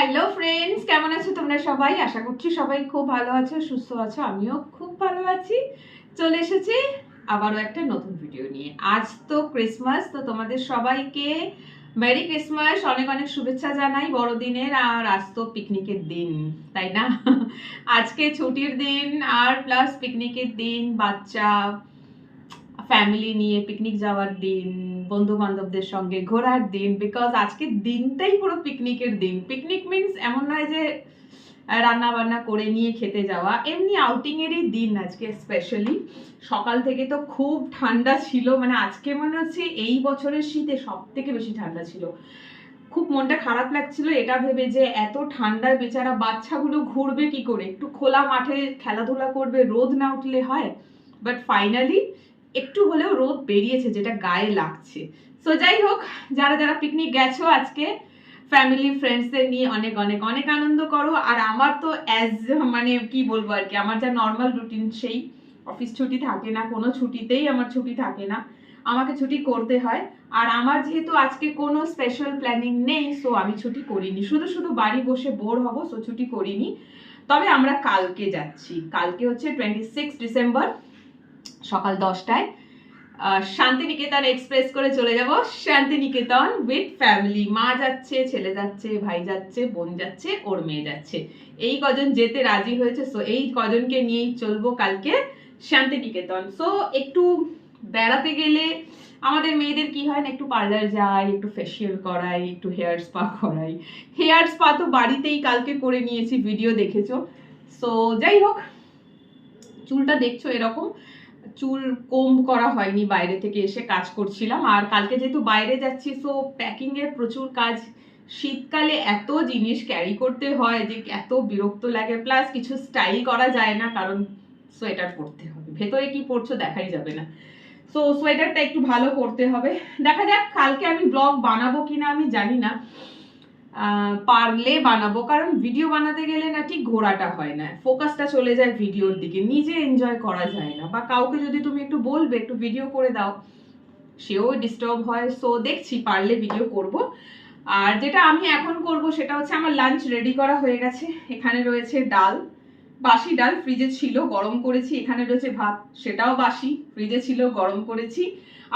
Hello friends, কেমন আছো তোমরা সবাই? আশা করছি সবাই খুব ভালো আছো, সুস্থ আছো। আমিও খুব ভালো আছি। চলে এসেছি আবারও একটা নতুন ভিডিও নিয়ে। আজ তো ক্রিসমাস, তো তোমাদের সবাইকে মেরি ক্রিসমাস, অনেক অনেক শুভেচ্ছা জানাই বড়দিনের। আর আজ তো পিকনিকের দিন, তাই না? আজকে ছুটির দিন আর প্লাস পিকনিকের দিন, বাচ্চা ফ্যামিলি নিয়ে পিকনিক যাওয়ার দিন, বন্ধু বান্ধবদের সঙ্গে ঘোরার দিন। বিকজ আজকের দিনটাই পুরো পিকনিকের দিন। পিকনিক মিন্স এমন নয় যে রান্না বান্না করে নিয়ে খেতে যাওয়া, এমনি আউটিং এরই দিন আজকে স্পেশালি। সকাল থেকে তো খুব ঠান্ডা ছিল, মানে আজকে মনে হচ্ছে এই বছরের শীতে সব থেকে বেশি ঠান্ডা ছিল। খুব মনটা খারাপ লাগছিল এটা ভেবে যে এত ঠান্ডায় বেচারা বাচ্চাগুলো ঘুরবে কি করে, একটু খোলা মাঠে খেলাধুলা করবে, রোদ না উঠলে হয়। বাট ফাইনালি একটু হলেও রোদ বেরিয়েছে, যেটা গায়ে লাগছে। সো যাই হোক, যারা যারা পিকনিক গেছো আজকে ফ্যামিলি ফ্রেন্ডসদের নিয়ে অনেক অনেক অনেক আনন্দ করো। আর আমার তো মানে কি বলবো আর কি, আমার যা নর্মাল রুটিন, সেই অফিস ছুটি থাকে না, কোনো ছুটিতেই আমার ছুটি থাকে না, আমাকে ছুটি করতে হয়। আর আমার যেহেতু আজকে কোনো স্পেশাল প্ল্যানিং নেই, সো আমি ছুটি করিনি, শুধু শুধু বাড়ি বসে বোর হব, সো ছুটি করিনি। তবে আমরা কালকে যাচ্ছি, কালকে হচ্ছে 26 ডিসেম্বর সকাল 10টায় শান্তিনিকেতন এক্সপ্রেস করে চলে যাব শান্তিনিকেতন উইথ ফ্যামিলি। মা যাচ্ছে, ছেলে যাচ্ছে, ভাই যাচ্ছে, বোন যাচ্ছে, ওর মেয়ে যাচ্ছে। এই কজন যেতে রাজি হয়েছে, সো এই কজনকে নিয়েই চলবো কালকে শান্তিনিকেতন। সো একটু বেড়াতে গেলে আমাদের মেয়েদের কি হয় না, একটু পার্লার যাই, একটু ফেসিয়াল করাই, একটু হেয়ার স্পা করাই। হেয়ার স্পা তো বাড়িতেই কালকে করে নিয়েছি, ভিডিও দেখেছো। সো যাই হোক, চুলটা দেখছো এরকম, চুল কোম্ব করা হয়নি, বাইরে থেকে এসে কাজ করছিলাম। আর কালকে যেহেতু বাইরে যাচ্ছি, সো প্যাকিং এর প্রচুর কাজ। শীতকালে এত জিনিস ক্যারি করতে হয় যে এত বিরক্ত লাগে, প্লাস কিছু স্টাইল করা যায় না, কারণ সোয়েটার পরতে হবে, ভেতরে কি পরছো দেখাই যাবে না। সো সোয়েটারটা একটু ভালো করতে হবে। দেখা যাক কালকে আমি ব্লগ বানাবো কিনা আমি জানি না, পারলে বানাবো, কারণ ভিডিও বানাতে গেলে না ঠিক ঘোরাটা হয় না, ফোকাসটা চলে যায় ভিডিওর দিকে, নিজে এনজয় করা যায় না। বা কাউকে যদি তুমি একটু বলবে একটু ভিডিও করে দাও, সেও ডিস্টার্ব হয়। সো দেখছি, পারলে ভিডিও করব। আর যেটা আমি এখন করব সেটা হচ্ছে, আমার লাঞ্চ রেডি করা হয়ে গেছে। এখানে রয়েছে ডাল, বাসি ডাল, ফ্রিজে ছিল, গরম করেছি। এখানে রয়েছে ভাত, সেটাও বাসি, ফ্রিজে ছিল, গরম করেছি।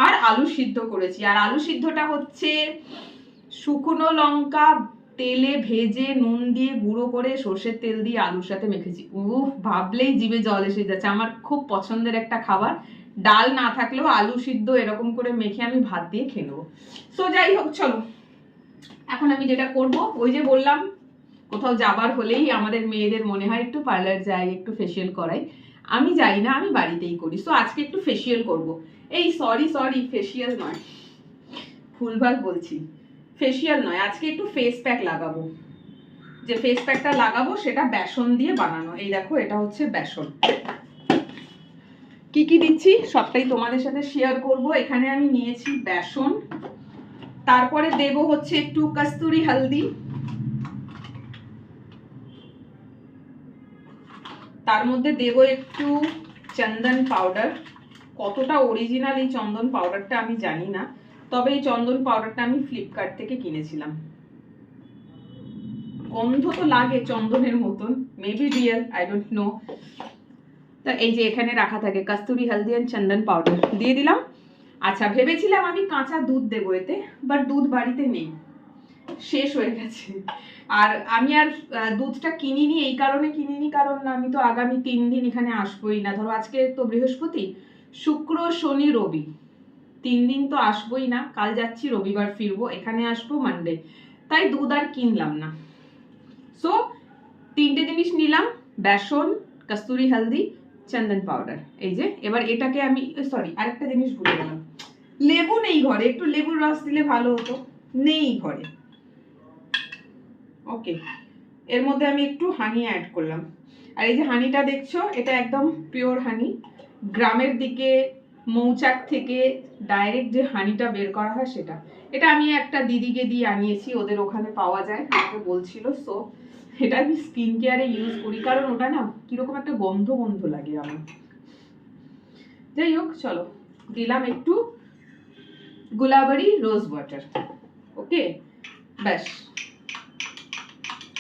আর আলু সিদ্ধ করেছি। আর আলু সিদ্ধটা হচ্ছে শুকনো লঙ্কা তেলে ভেজে নুন দিয়ে গুঁড়ো করে সর্ষের তেল দিয়ে আলুর সাথে মেখেছি। উফ, ভাবলেই জিভে জল এসে যাচ্ছে। আমার খুব পছন্দের একটা খাবার। ডাল না থাকলেও আলু সিদ্ধ এরকম করে মেখে আমি ভাত দিয়ে খেয়ে নেবো। সো যাই হোক, চলো এখন আমি যেটা করব, ওই যে বললাম কোথাও যাবার হলেই আমাদের মেয়েদের মনে হয় একটু পার্লার যাই, একটু ফেসিয়াল করাই। আমি যাই না, আমি বাড়িতেই করি। সো আজকে একটু ফেসিয়াল করব। এই সরি সরি, ফেসিয়াল নয়, ভুলভাল বলছি, ফেসিয়াল নয়, আজকে একটু ফেস প্যাক লাগাবো। যে ফেস প্যাকটা লাগাবো সেটা বেসন দিয়ে বানানো। এই দেখো, এটা হচ্ছে বেসন। কি কি দিচ্ছি সবটাই তোমাদের সাথে শেয়ার করব। এখানে আমি নিয়েছি বেসন, তারপরে দেব হচ্ছে একটু কস্তুরি হলদি, তার মধ্যে দেব একটু চন্দন পাউডার। কতটা অরিজিনাল এই চন্দন পাউডারটা আমি জানি না, তবে এই চন্দন পাউডারটা আমি ফ্লিপকার্ট থেকে কিনেছিলাম। গন্ধ তো লাগে চন্দনের মতন, maybe real, I don't know. তা এই যে এখানে রাখা থাকে কস্তুরি হলদি এন্ড চন্দন পাউডার, দিয়ে দিলাম। আচ্ছা, ভেবেছিলাম আমি কাঁচা দুধ দেবো এতে, বাট দুধ বাড়িতে নেই, শেষ হয়ে গেছে। আর আমি আর দুধটা কিনিনি, এই কারণে কিনিনি কারণ আমি তো আগামী 3 দিন এখানে আসবোই না। ধরো আজকে তো বৃহস্পতি, শুক্র শনি রবি, 3 দিন তো আসবোই না। কাল যাচ্ছি, রবিবার ফিরবো, এখানে আসবো মানডে, তাই দুধ আর কিনলাম না। সো 3টে জিনিস নিলাম, বেসন, কস্তুরি হলদি, চন্দন পাউডার। এই যে এবার এটাকে আমি, সরি আরেকটা জিনিস ভুলে গেলাম, লেবু নেই ঘরে, একটু লেবুর রস দিলে ভালো হতো, নেই ঘরে। ওকে, এর মধ্যে আমি একটু হানি অ্যাড করলাম। আর এই যে হানিটা দেখছো, এটা একদম পিওর হানি, গ্রামের দিকে মৌচাক থেকে ডাইরেক্ট যে হানিটা বের করা হয় সেটা। এটা আমি একটা দিদিকে দিয়ে আনিয়েছি, ওদের ওখানে পাওয়া যায়, আমাকে বলছিল। সো এটা আমি স্কিন কেয়ারে ইউজ করি, কারণ ওটা না কিরকম একটা গন্ধ গন্ধ লাগে আমার। যাই হোক, চলো দিলাম একটু গুলাবারি রোজ ওয়াটার। ওকে, ব্যাস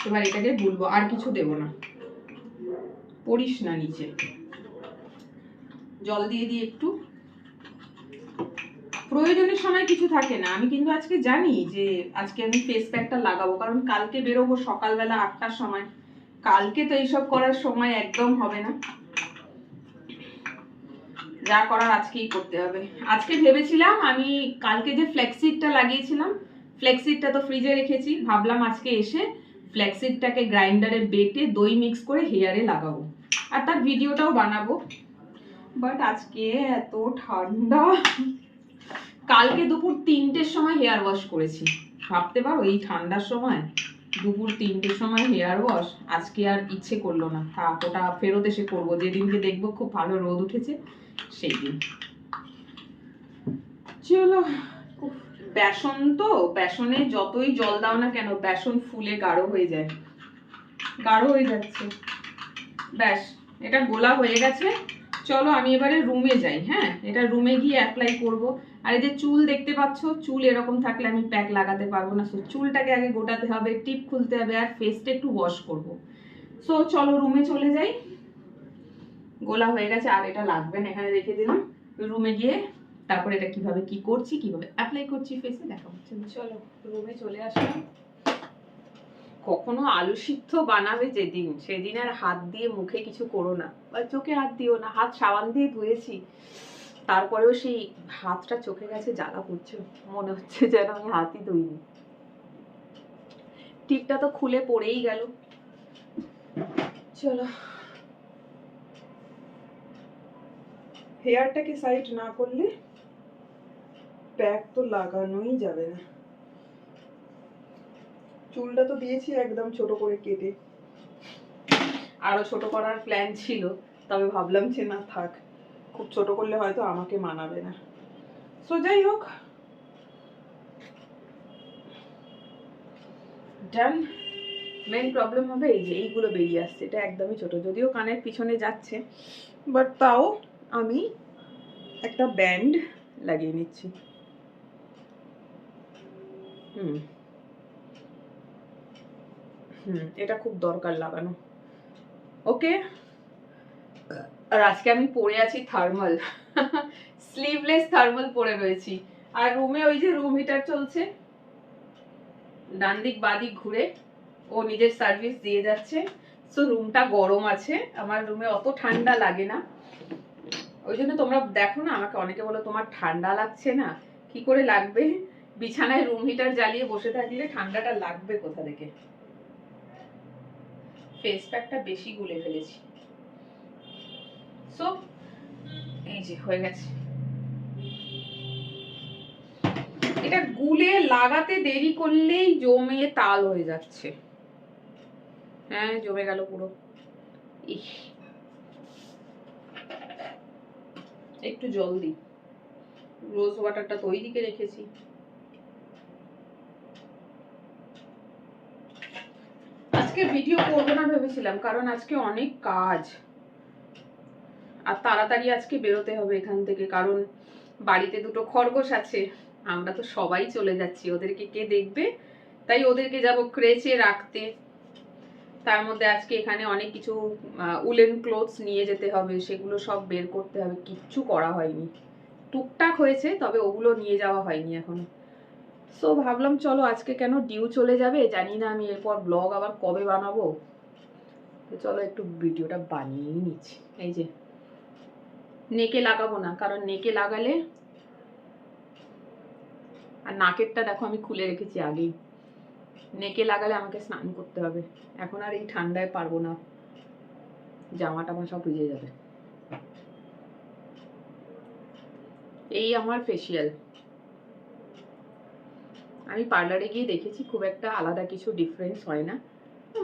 এবার এটাকে গুলবো, আর কিছু দেব না। পড়িস না নিচে, জল দিয়ে দিই একটু। প্রয়োজনের সময় কিছু থাকে না। আমি কিন্তু আজকে জানি যে আজকে আমি ফেস প্যাকটা লাগাবো, কারণ কালকে বেরোবো সকালবেলা 8টার সময়। কালকে তো এইসব করার সময় একদম হবে না, যা করার আজকেই করতে হবে। আজকে ভেবেছিলাম আমি কালকে যে ফ্ল্যাক্সিডটা লাগিয়েছিলাম, ফ্ল্যাক্সিডটা তো ফ্রিজে রেখেছি, ভাবলাম আজকে এসে ফ্ল্যাক্সিডটাকে গ্রাইন্ডারে বেটে দই মিক্স করে হেয়ারে লাগাবো আর তার ভিডিওটাও বানাবো। বাট আজকে এত ঠান্ডা, কালকে দুপুর 3টের সময় হেয়ার ওয়াশ করেছি, ভাবতে পারো এই ঠান্ডার সময় দুপুর 3টের সময় হেয়ার ওয়াশ। আজকে আর ইচ্ছে করলো না, থাক ওটা ফেরত এসে করবো, যেদিনকে দেখবো খুব ভালো রোদ উঠেছে সেই দিন। চলো, বেসন তো, বেসনে যতই জল দাও না কেন বেসন ফুলে গাঢ় হয়ে যায়, গাঢ় হয়ে যাচ্ছে। ব্যাস, এটা গোলা হয়ে গেছে। চলো আমি এবারে রুমে যাই। হ্যাঁ, এটা রুমে গিয়ে অ্যাপ্লাই করব। আর এই যে চুল দেখতে পাচ্ছ, চুল এরকম থাকলে আমি প্যাক লাগাতে পারবো না। সো চুলটাকে আগে গোটাতে হবে, টিপ খুলতে হবে, আর ফেসটা একটু ওয়াশ করব। সো চলো রুমে চলে যাই। গোলা হয়ে গেছে, আর এটা লাগবে না, এখানে রেখে দিলাম। রুমে গিয়ে তারপর এটা কিভাবে কি করছি, কিভাবে অ্যাপ্লাই করছি ফেসে দেখা হচ্ছে। চলো রুমে চলে আসলাম। কখনো আলু সিদ্ধ বানাবে যেদিন, সেদিন আর হাত দিয়ে মুখে কিছু করো না, বা চোখে হাত দিও না। হাত সাবান দিয়ে ধুয়েছি, তারপরেও সেই হাতটা চোখে গেছে, জ্বালা করছে, মনে হচ্ছে যেন আমি হাতই ধুইনি। টিপটা তো খুলে পড়েই গেল। চলো, হেয়ারটাকে সাইড না করলে প্যাক তো লাগানোই যাবে না। চুলটা তো দিয়েছি একদম ছোট করে কেটে, আরো ছোট করার প্ল্যান ছিল, তবে ভাবলাম যে না থাক, খুব ছোট করলে হয়তো আমাকে মানাবে না। সো যাই হোক, ডান। মেন প্রবলেম হবে এই যে এইগুলো বেরিয়ে আসছে, এটা একদমই ছোট, যদিও কানের পিছনে যাচ্ছে, বাট তাও আমি একটা ব্যান্ড লাগিয়ে নিচ্ছি। এটা খুব দরকার লাগানো। ওকে, আর আজকে আমি পরে আছি থার্মাল, স্লিভলেস থার্মাল পরে রয়েছি। আর রুমে ওই যে রুম হিটার চলছে, ডান দিক বাঁ দিক ঘুরে ও নিজের সার্ভিস দিয়ে যাচ্ছে। সো রুমটা গরম আছে, আমার রুমে অত ঠান্ডা লাগে না। ওই জন্য তোমরা দেখো না, আমাকে অনেকে বলো তোমার ঠান্ডা লাগছে না। কি করে লাগবে, বিছানায় রুম হিটার জ্বালিয়ে বসে থাকলে ঠান্ডাটা লাগবে কোথা থেকে। ফেস প্যাকটা বেশি গুলে ফেলেছি। সো এই যে হয়ে গেছে। এটা গুলে লাগাতে দেরি করলেই জমে তাল হয়ে যাচ্ছে। হ্যাঁ, জমে গেল পুরো। ইস, একটু জল দিই, রোজ ওয়াটারটা তো ওইদিকে রেখেছি। আজকে ভিডিও করবো না ভেবেছিলাম, কারণ আজকে অনেক কাজ, আর তাড়াতাড়ি আজকে বেরোতে হবে এখান থেকে, কারণ বাড়িতে দুটো খরগোশ আছে, আমরা তো সবাই চলে যাচ্ছি, ওদেরকে কে দেখবে, তাই ওদেরকে যাব ক্রেচে রাখতে। তার মধ্যে আজকে এখানে অনেক কিছু উলেন ক্লোথস নিয়ে যেতে হবে, সেগুলো সব বের করতে হবে, কিচ্ছু করা হয়নি। টুকটাক হয়েছে, তবে ওগুলো নিয়ে যাওয়া হয়নি এখনো। সো ভাবলাম চলো আজকে কেন ডিউ চলে যাবে, জানি না আমি এরপর ব্লগ আবার কবে বানাবো, তো চলো একটু ভিডিওটা বানিয়েই নিচ্ছি। এই যে নেকে লাগাবো না, কারণ নেকে লাগালে, আর নাকেরটা দেখো আমি খুলে রেখেছি আগেই, নেকে লাগালে আমাকে স্নান করতে হবে, এখন আর এই ঠান্ডায় পারবো না, জামা টামা সব ভিজে যাবে। এই আমার ফেসিয়াল, আমি পার্লারে গিয়ে দেখেছি খুব একটা আলাদা কিছু ডিফারেন্স হয় না,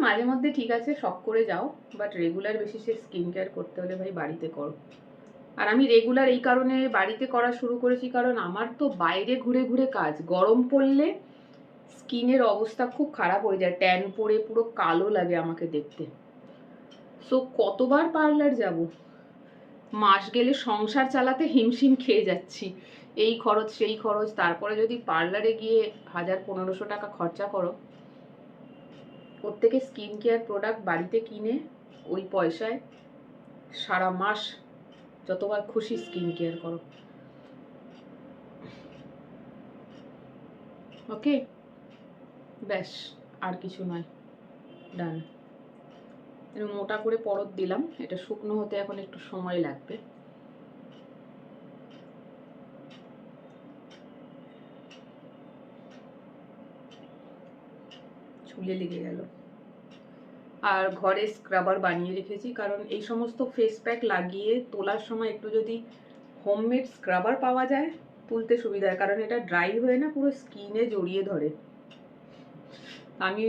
মাঝে মধ্যে ঠিক আছে শখ করে যাও, বাট রেগুলার বেসিসে স্কিন কেয়ার করতে হলে ভাই বাড়িতে করো। আর আমি রেগুলার এই কারণে বাড়িতে করা শুরু করেছি, কারণ আমার তো বাইরে ঘুরে ঘুরে কাজ, গরম পড়লে স্কিনের অবস্থা খুব খারাপ হয়ে যায়, ট্যান পড়ে পুরো কালো লাগে আমাকে দেখতে। সো কতবার পার্লার যাব, মাস গেলে সংসার চালাতে হিমশিম খেয়ে যাচ্ছি, এই খরচ সেই খরচ, তারপরে যদি পার্লারে গিয়ে 1000-1500 টাকা খরচা করো, প্রত্যেকে স্কিন কেয়ার প্রোডাক্ট বাড়িতে কিনে ওই পয়সায় সারা মাস যতবার খুশি স্কিন কেয়ার করো। ওকে, ব্যাস, আর কিছু নয়, ডান। মোটা করে পরত দিলাম, এটা শুকনো হতে এখন একটু সময় লাগবে। চুলে লেগে গেল। আর ঘরে স্ক্রাবার বানিয়ে রেখেছি, কারণ এই সমস্ত ফেস প্যাক লাগিয়ে তোলার সময় একটু যদি হোমমেড স্ক্রাবার পাওয়া যায় তুলতে সুবিধা হয়, কারণ এটা ড্রাই হয়ে না পুরো স্কিনে জড়িয়ে ধরে। আমি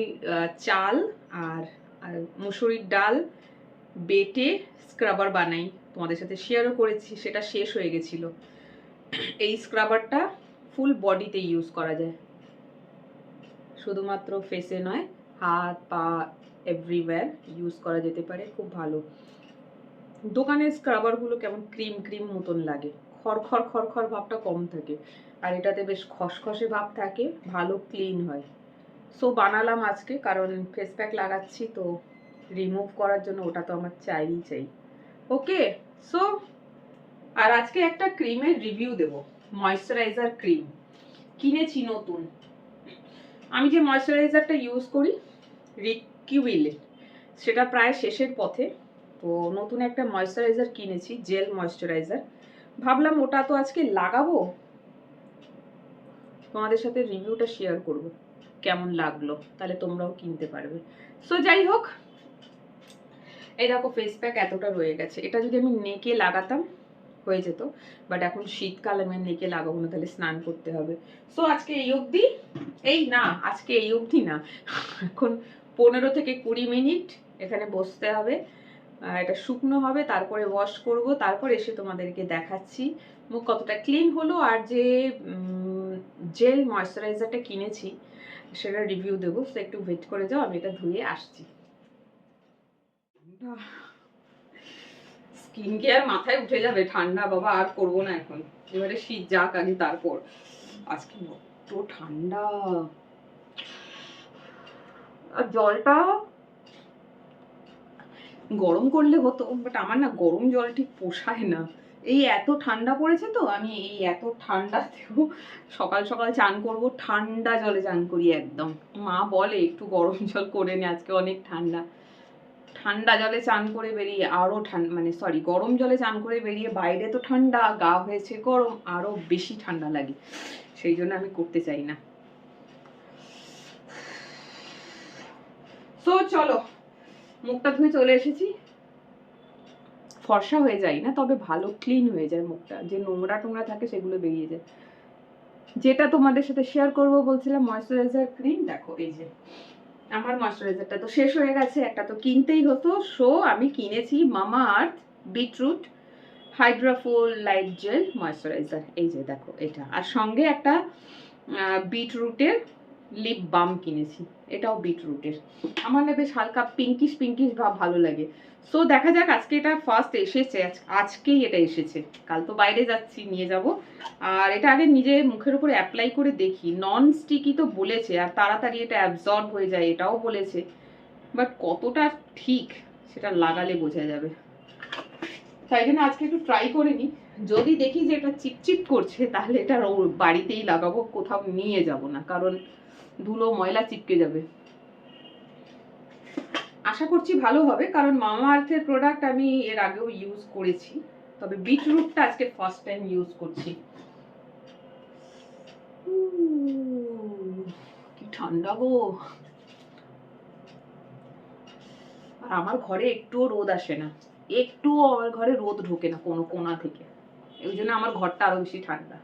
চাল আর মুসুরির ডাল বেটে স্ক্রাবার বানাই, তোমাদের সাথে শেয়ারও করেছি, সেটা শেষ হয়ে গেছিল। এই স্ক্রাবারটা ফুল বডিতে ইউজ করা যায়, শুধুমাত্র ফেসে নয়, হাত পা এভরিওয়্যার ইউজ করা যেতে পারে, খুব ভালো। দোকানের স্ক্রাবারগুলো কেমন ক্রিম ক্রিম মতন লাগে, খড়খড় খড়খড় ভাবটা কম থাকে, আর এটাতে বেশ খসখসে ভাব থাকে, ভালো ক্লিন হয়। সো বানালাম আজকে, কারণ ফেস প্যাক লাগাচ্ছি তো রিমুভ করার জন্য ওটা তো আমার চাইই চাই। ওকে, সো আর আজকে একটা ক্রিমের রিভিউ দেব, ময়শ্চারাইজার ক্রিম কিনেছি নতুন। আমি যে ময়শ্চারাইজারটা ইউজ করি রিকিউইল, সেটা প্রায় শেষের পথে, তো নতুন একটা ময়শ্চারাইজার কিনেছি, জেল ময়শ্চারাইজার। ভাবলাম ওটা তো আজকে লাগাবো, তোমাদের সাথে রিভিউটা শেয়ার করব কেমন লাগলো, তাহলে তোমরাও কিনতে পারবে। সো যাই হোক, এই দেখো ফেস প্যাক এতটা রয়ে গেছে, এটা যদি আমি নেকে লাগাতাম হয়ে যেত, বাট এখন শীতকাল, আমি নেকে লাগাবো না, তাহলে স্নান করতে হবে। সো আজকে এই অবধি, আজকে এই অবধি না, এখন 15 থেকে 20 মিনিট এখানে বসতে হবে, এটা শুকনো হবে, তারপরে ওয়াশ করব, তারপর এসে তোমাদেরকে দেখাচ্ছি মুখ কতটা ক্লিন হলো, আর যে জেল ময়শ্চারাইজারটা কিনেছি সেটা রিভিউ দেবো। তো একটু ওয়েট করে যাও, আমি এটা ধুয়ে আসছি। স্কিন কেয়ার মাথায় উঠে যাবে, ঠান্ডা বাবা আর করবো না এখন, এবারে শীত যাক আগে তারপর। আজকে বড্ড ঠান্ডা, আর জলটা গরম করলে হতো, বাট আমার না গরম জল ঠিক পোষায় না। এই এত ঠান্ডা পড়েছে তো, আমি এই এত ঠান্ডাতেও সকাল সকাল চান করব, ঠান্ডা জলে চান করি একদম। মা বলে একটু গরম জল করে নে, আজকে অনেক ঠান্ডা। ঠান্ডা জলে চান করে বেরিয়ে আরো ঠান্ডা, মানে সরি, গরম জলে চান করে বেরিয়ে বাইরে তো ঠান্ডা, গা হয়েছে গরম, আরো বেশি ঠান্ডা লাগে, সেই জন্য আমি করতে চাই না। সো চলো, মুখটা ধুয়ে চলে এসেছি, ফর্সা হয়ে যায় না, তবে ভালো ক্লিন হয়ে যায় মুখটা, যে নোংরা টোংরা থাকে সেগুলো বেরিয়ে যায়। যেটা তোমাদের সাথে শেয়ার করব বলছিলাম ময়শ্চারাইজার ক্রিম, দেখো এই যে আমার ময়শ্চারাইজারটা তো শেষ হয়ে গেছে, একটা তো কিনতেই হতো, সো আমি কিনেছি মামা আর্থ বিটরুট হাইড্রাফুল লাইট জেল ময়শ্চারাইজার, এই যে দেখো এটা, আর সঙ্গে একটা বিটরুটের লিপ বাম কিনেছি, এটাও বিটরুটের, আমার না বেশ হালকা পিঙ্কিশ পিঙ্কিশ ভাব ভালো লাগে। সো দেখা যাক, আজকে এটা ফার্স্ট এসেছে, আজকেই এটা এসেছে, কাল তো বাইরে যাচ্ছি, নিয়ে যাব। আর এটা আগে নিজে মুখের উপরে অ্যাপ্লাই করে দেখি, নন স্টিকি তো বলেছে, আর তাড়াতাড়ি এটা অ্যাবজর্ব হয়ে যায় এটাও বলেছে, বাট কতটা ঠিক সেটা লাগালে বোঝা যাবে। তাই জন্য আজকে একটু ট্রাই করে নিই, যদি দেখি যে এটা চিপচিপ করছে তাহলে এটা বাড়িতেই লাগাবো, কোথাও নিয়ে যাব না, কারণ ধুলো ময়লা চিপকে যাবে। আশা করছি ভালো হবে, কারণ মামা আর্থের প্রোডাক্ট আমি এর আগেও ইউজ করেছি, তবে বিটরুটটা আজকে ফার্স্ট টাইম ইউজ করছি। কি ঠান্ডা গো, আর আমার ঘরে একটুও রোদ আসে না, একটুও আমার ঘরে রোদ ঢোকে না কোনো কোণা থেকে, এই জন্য আমার ঘরটা আরো বেশি ঠান্ডা।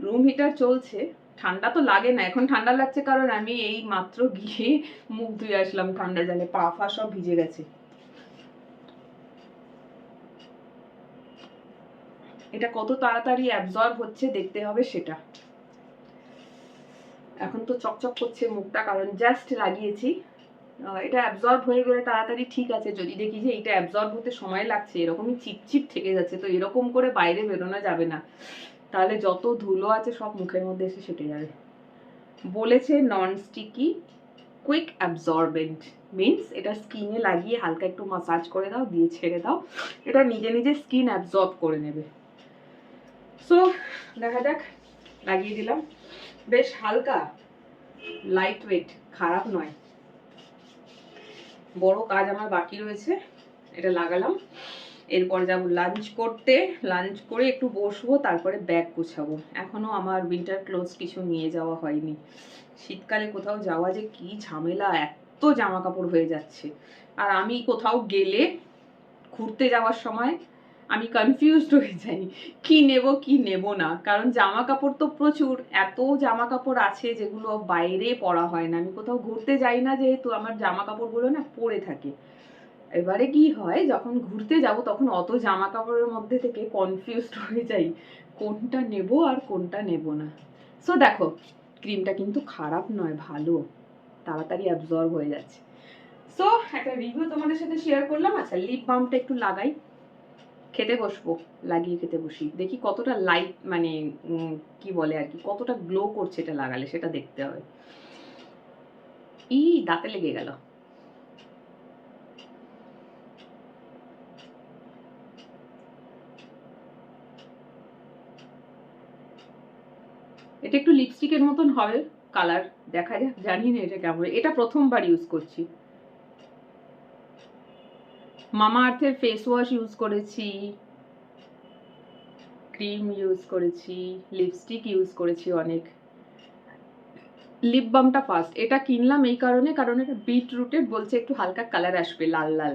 রুম হিটার চলছে, ঠান্ডা তো লাগে না, এখন ঠান্ডা লাগছে কারণ আমি এই মাত্র গিয়ে মুখ ধুয়ে আসলাম ঠান্ডা জলে, পা ফা সব ভিজে গেছে। এটা কত তাড়াতাড়ি অ্যাবজর্ব হচ্ছে দেখতে হবে সেটা। এখন তো চকচক করছে মুখটা, কারণ জাস্ট লাগিয়েছি, এটা অ্যাবজর্ব হয়ে গেলে তাড়াতাড়ি ঠিক আছে, যদি দেখি যে এটা অ্যাবজর্ব হতে সময় লাগছে, এরকমই চিপচিপ থেকে যাচ্ছে, তো এরকম করে বাইরে বেরোনো যাবে না, তাহলে যত ধুলো আছে সব মুখের মধ্যে এসে সেটে যাবে। বলেছে non sticky, quick absorbent, means এটা স্কিনে লাগিয়ে হালকা একটু মাসাজ করে দাও, দিয়ে ছেড়ে দাও, এটা নিজে নিজে স্কিন অ্যাবজর্ব করে নেবে। সো দেখা যাক, লাগিয়ে দিলাম। বেশ হালকা, লাইট ওয়েট, খারাপ নয়। বড় কাজ আমার বাকি রয়েছে, এটা লাগালাম। এরপর যাবো লাঞ্চ করতে, লাঞ্চ করে একটু বসবো, তারপরে ব্যাগ গোছাবো। এখনো আমার উইন্টার ক্লোথস কিছু নিয়ে যাওয়া হয়নি। শীতকালে কোথাও যাওয়া যে কি ঝামেলা, এত জামা কাপড় হয়ে যাচ্ছে। আর আমি কোথাও গেলে ঘুরতে যাওয়ার সময় আমি কনফিউজড হয়ে যাই কি নেব কি নেব না, কারণ জামা কাপড় তো প্রচুর, এত জামা কাপড় আছে যেগুলো বাইরে পরা হয় না। আমি কোথাও ঘুরতে যাই না যেহেতু, আমার জামা কাপড়গুলো না পরে থাকে। এবারে কি হয়, যখন ঘুরতে যাব তখন অত জামা কাপড়ের মধ্যে থেকে কনফিউজড হয়ে যাই কোনটা নেব আর কোনটা নেব না। সো দেখো, ক্রিমটা কিন্তু খারাপ নয়, ভালো, তাড়াতাড়ি অ্যাবজর্ব হয়ে যাচ্ছে। সো একটা রিভিউ তোমাদের সাথে শেয়ার করলাম। আচ্ছা, লিপ বামটা একটু লাগাই, খেতে বসবো, লাগিয়ে খেতে বসি, দেখি কতটা লাইট মানে কি বলে আর কি, কতটা গ্লো করছে এটা লাগালে, সেটা দেখতে হবে। দাঁতে লেগে গেল। এটা একটু লিপস্টিকের মতন হবে কালার, দেখা যাক, জানি না এটা কেমন। এটা প্রথমবার ইউজ করছি। মামা আর্থের ফেস ওয়াশ ইউজ করেছি, ক্রিম ইউজ করেছি, লিপস্টিক ইউজ করেছি অনেক। লিপ বামটা ফার্স্ট। এটা কিনলাম এই কারণে, কারণ এটা বিটরুটেড, বলছে একটু হালকা কালার আসবে, লাল লাল।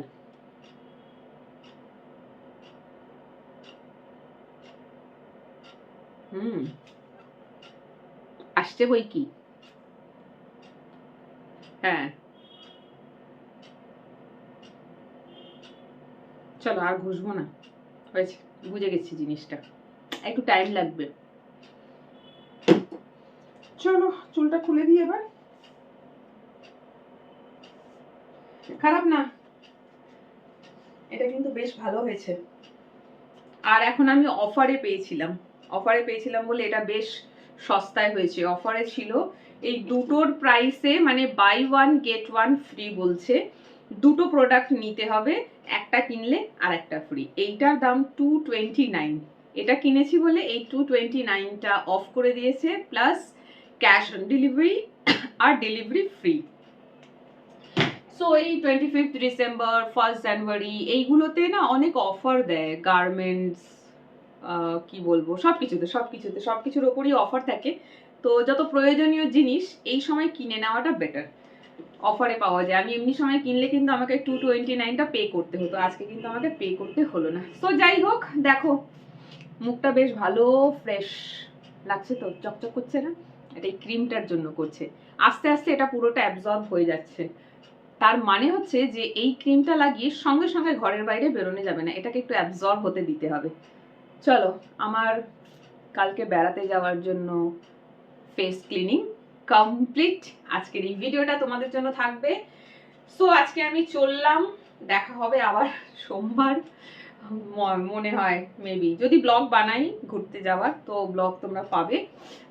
আসছে বই কি। হ্যাঁ চলো, আর ঘুষবো না, হয়েছে, বুঝে গেছি জিনিসটা, একটু টাইম লাগবে। চলো চুলটা খুলে দিই এবার। খারাপ না, এটা কিন্তু বেশ ভালো হয়েছে। আর এখন আমি অফারে পেয়েছিলাম বলে এটা বেশ সস্তায় হয়েছে। অফারে ছিল, এই দুটোর প্রাইসে মানে buy one get one free বলছে। দুটো প্রোডাক্ট নিতে হবে, একটা কিনলে আর একটা ফ্রি। এইটার দাম 229। এটা কিনেছি বলে এই 229টা অফ করে দিয়েছে, প্লাস ক্যাশ অন ডেলিভারি আর ডেলিভারি ফ্রি। সো এই 25 ডিসেম্বর, 1 জানুয়ারি এইগুলোতে না অনেক অফার দেয় গার্মেন্টস, কি বলবো, সবকিছুর ওপরই অফার থাকে। তো যত প্রয়োজনীয় জিনিস এই সময় কিনে নেওয়াটা বেটার, অফারে পাওয়া যায়। আমি এমনি সময় কিনলে কিন্তু আমাকে 229টা পে করতে হতো, আজকে কিন্তু আমাকে পে করতে হলো না। তো যাই হোক, দেখো মুখটা বেশ ভালো ফ্রেশ লাগছে তো, চকচক করছে না? এটা এই ক্রিমটার জন্য করছে। আস্তে আস্তে এটা পুরোটা অ্যাবজর্ব হয়ে যাচ্ছে। তার মানে হচ্ছে যে এই ক্রিমটা লাগিয়ে সঙ্গে সঙ্গে ঘরের বাইরে বেরোনো যাবে না, এটাকে একটু অ্যাবজর্ব হতে দিতে হবে। চলো, আমার কালকে বেড়াতে যাওয়ার জন্য ফেস ক্লিনিং কমপ্লিট। আজকের এই ভিডিওটা তোমাদের জন্য থাকবে। সো আজকে আমি চললাম, দেখা হবে আবার সোমবার মনে হয়, মেবি যদি ব্লগ বানাই ঘুরতে যাওয়ার, তো ব্লগ তোমরা পাবে।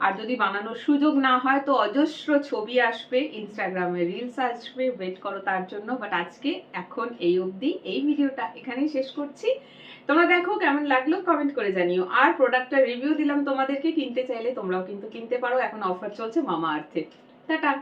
আর যদি বানানোর সুযোগ না হয় তো অজস্র ছবি আসবে, ইনস্টাগ্রামে রিলস আসবে, ওয়েট করো তার জন্য। বাট আজকে এখন এই অবধি, এই ভিডিওটা এখানেই শেষ করছি। তোমরা দেখো কেমন লাগলো কমেন্ট করে জানিও। আর প্রোডাক্টটা রিভিউ দিলাম তোমাদেরকে, কিনতে চাইলে তোমরাও কিন্তু কিনতে পারো, এখন অফার চলছে মামা আর্থে। টাটা।